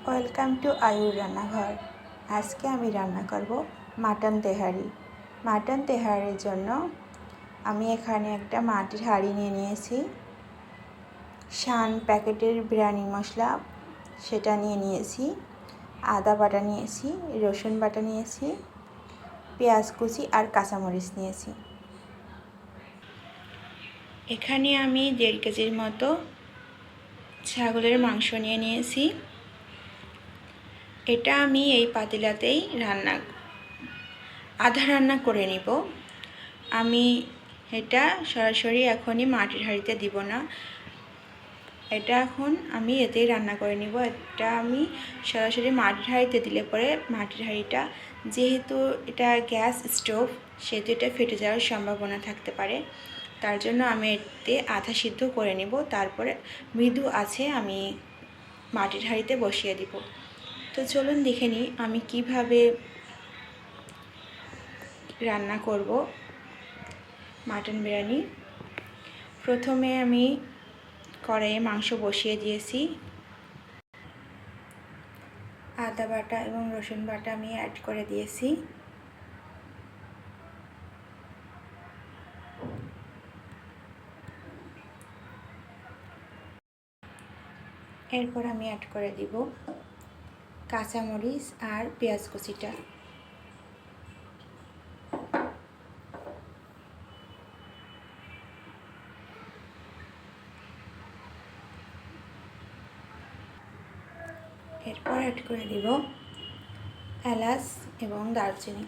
Welcome to আয়ুর রান্নাঘর। আজকে আমি রান্না করব মাটন তেহারি। মাটন তেহারির জন্য আমি এখানে একটা মাটির হাঁড়ি নিয়ে নিয়েছি। শান প্যাকেটের বিরিয়ানি মশলা সেটা নিয়েছি। আদা বাটা নিয়েছি, রসুন বাটা নিয়েছি, পেঁয়াজ কুচি আর কাঁচামরিচ নিয়েছি। এখানে আমি 1.5 কেজির মতো ছাগলের মাংস নিয়েছি। এটা আমি এই পাতিলাতেই আধা রান্না করে নিব। আমি এটা সরাসরি এখনই মাটির হাঁড়িতে দিব না, এটা এখন আমি এতেই রান্না করে নিব। এটা আমি সরাসরি মাটির হাঁড়িতে দিলে পরে মাটির হাঁড়িটা, যেহেতু এটা গ্যাস স্টোভ, সেহেতু এটা ফেটে যাওয়ার সম্ভাবনা থাকতে পারে। তার জন্য আমি এতে আধা সিদ্ধ করে নিব, তারপরে মৃদু আছে আমি মাটির হাঁড়িতে বসিয়ে দিব। তো চলুন দেখে নিই আমি কিভাবে রান্না করব মাটন বিরিয়ানি। প্রথমে আমি কড়াইয়ে মাংস বসিয়ে দিয়েছি। আদা বাটা এবং রসুন বাটা আমি অ্যাড করে দিয়েছি। এরপর আমি অ্যাড করে দিব কাঁচামরিচ আর পেঁয়াজ কুচিটা। এরপর অ্যাড করে দিব এলাচ এবং দারচিনি।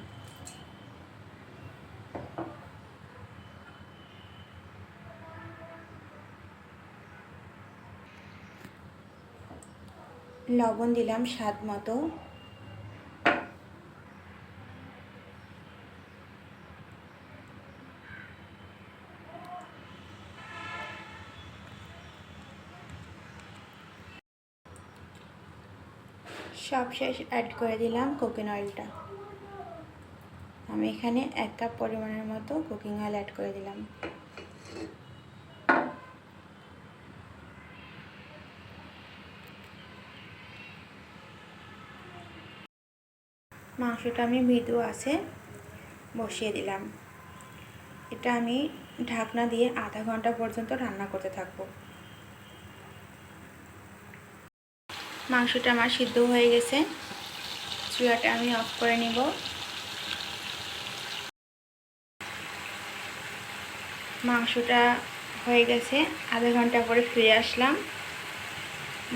লবণ দিলাম স্বাদ মতো। সবশেষ অ্যাড করে দিলাম কুকিং অয়েলটা। আমি এখানে 1 কাপ পরিমাণের মতো কুকিং অয়েল অ্যাড করে দিলাম। মাংসটা আমি মৃদু আছে বসিয়ে দিলাম। এটা আমি ঢাকনা দিয়ে আধা ঘন্টা পর্যন্ত রান্না করতে থাকবো। মাংসটা আমার সিদ্ধ হয়ে গেছে, চুলাটা আমি অফ করে নিব। মাংসটা হয়ে গেছে, আধা ঘন্টা পরে ফিরে আসলাম।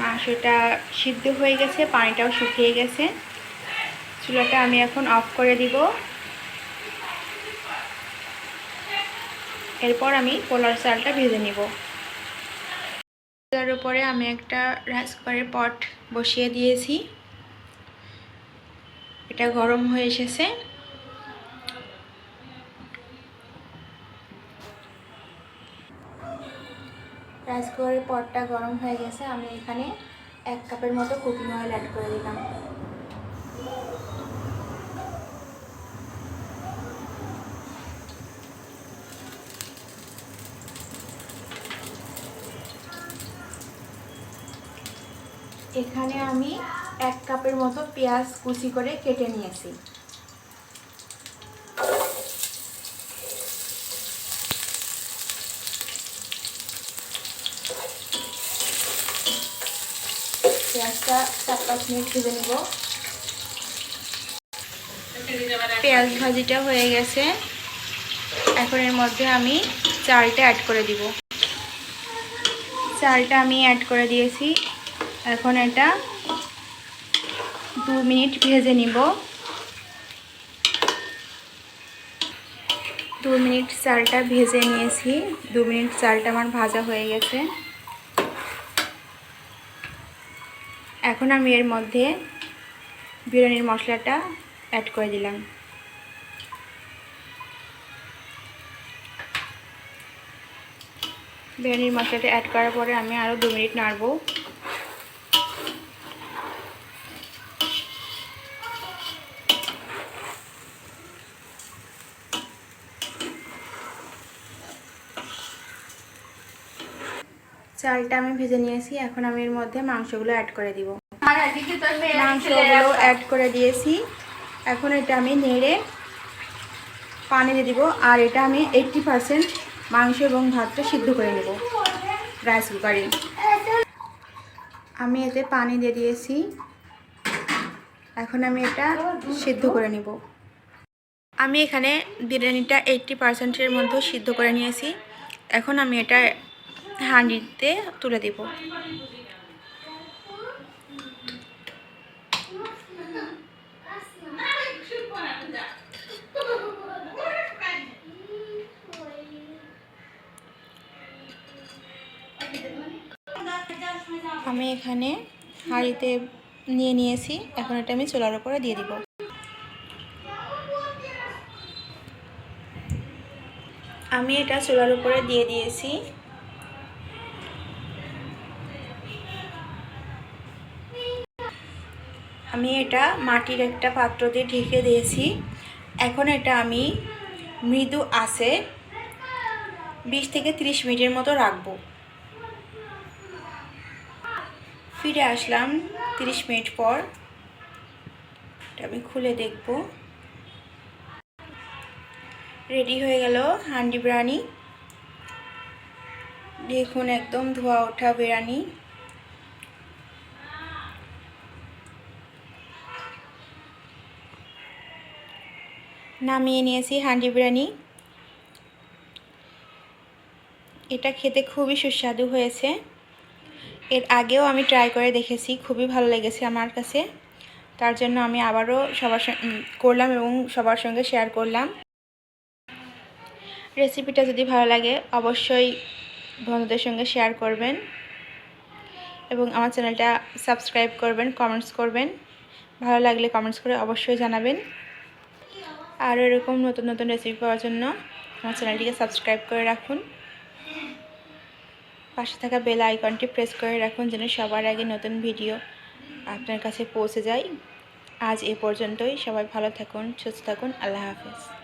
মাংসটা সিদ্ধ হয়ে গেছে, পানিটাও শুকিয়ে গেছে। চুলাটা আমি এখন অফ করে দিব। এরপর আমি পোলার চালটা ভেজে নিব। চুলার উপরে আমি একটা রাইস কুকারের পট বসিয়ে দিয়েছি, এটা গরম হয়ে এসেছে। রাইস কুকারের পটটা গরম হয়ে গেছে, আমি এখানে 1 কাপের মতো কুকিং অয়েল অ্যাড করে দিলাম। এখানে আমি 1 কাপের মতো পেঁয়াজ কুচি করে কেটে নিয়েছি। পেঁয়াজটা 4-5 মিনিট ভেজে নেব। পেঁয়াজ ভাজিটা হয়ে গেছে, এখন এর মধ্যে আমি চালটা অ্যাড করে দিব। চালটা আমি অ্যাড করে দিয়েছি। এখন এটা 2 মিনিট ভেজে নিব। 2 মিনিট চালটা ভেজে নিয়েছি। 2 মিনিট চালটা আমার ভাজা হয়ে গেছে। এখন আমি এর মধ্যে বিরিয়ানির মশলাটা অ্যাড করে দিলাম। বিরিয়ানির মশলাটা অ্যাড করার পরে আমি আরও 2 মিনিট নাড়ব। চালটা আমি ভেজে নিয়েছি, এখন আমি এর মধ্যে মাংসগুলো অ্যাড করে দিব। মাংসগুলো অ্যাড করে দিয়েছি। এখন এটা আমি নেড়ে পানি দিয়ে দিব। আর এটা আমি 80% মাংস এবং ভাতটা সিদ্ধ করে নেব রাইস কুকারে। আমি এতে পানি দিয়ে দিয়েছি। এখন আমি এটা সিদ্ধ করে নেব। আমি এখানে বিরিয়ানিটা 80%-এর মধ্যে সিদ্ধ করে নিয়েছি। এখন আমি এটা হাঁড়িতে তুলে দেব। আমি এখানে হাঁড়িতে নিয়ে নিয়েছি। এখন এটা আমি চুলার উপরে দিয়ে দিব। আমি এটা চুলার উপরে দিয়ে দিয়েছি। আমি এটা মাটির একটা পাত্র দিয়ে ঢেকে দিয়েছি। এখন এটা আমি মৃদু আঁচে 20 থেকে 30 মিনিটের মতো রাখবো। ফিরে আসলাম 30 মিনিট পর। এটা আমি খুলে দেখব। রেডি হয়ে গেল হান্ডি বিরিয়ানি। দেখুন একদম ধোয়া ওঠা বিরিয়ানি। নামিয়ে নিয়েছি হান্ডি বিরিয়ানি। এটা খেতে খুবই সুস্বাদু হয়েছে। এর আগেও আমি ট্রাই করে দেখেছি, খুবই ভালো লেগেছে আমার কাছে। তার জন্য আমি আবারও সবার করলাম এবং সবার সঙ্গে শেয়ার করলাম। রেসিপিটা যদি ভালো লাগে অবশ্যই বন্ধুদের সঙ্গে শেয়ার করবেন এবং আমার চ্যানেলটা সাবস্ক্রাইব করবেন, কমেন্টস করবেন। ভালো লাগলে কমেন্টস করে অবশ্যই জানাবেন। আর এরকম নতুন নতুন রেসিপি পাওয়ার জন্য আমার চ্যানেলটিকে সাবস্ক্রাইব করে রাখুন। পাশে থাকা বেল আইকনটি প্রেস করে রাখুন যেন সবার আগে নতুন ভিডিও আপনার কাছে পৌঁছে যায়। আজ এ পর্যন্তই। সবাই ভালো থাকুন, সুস্থ থাকুন। আল্লাহ হাফেজ।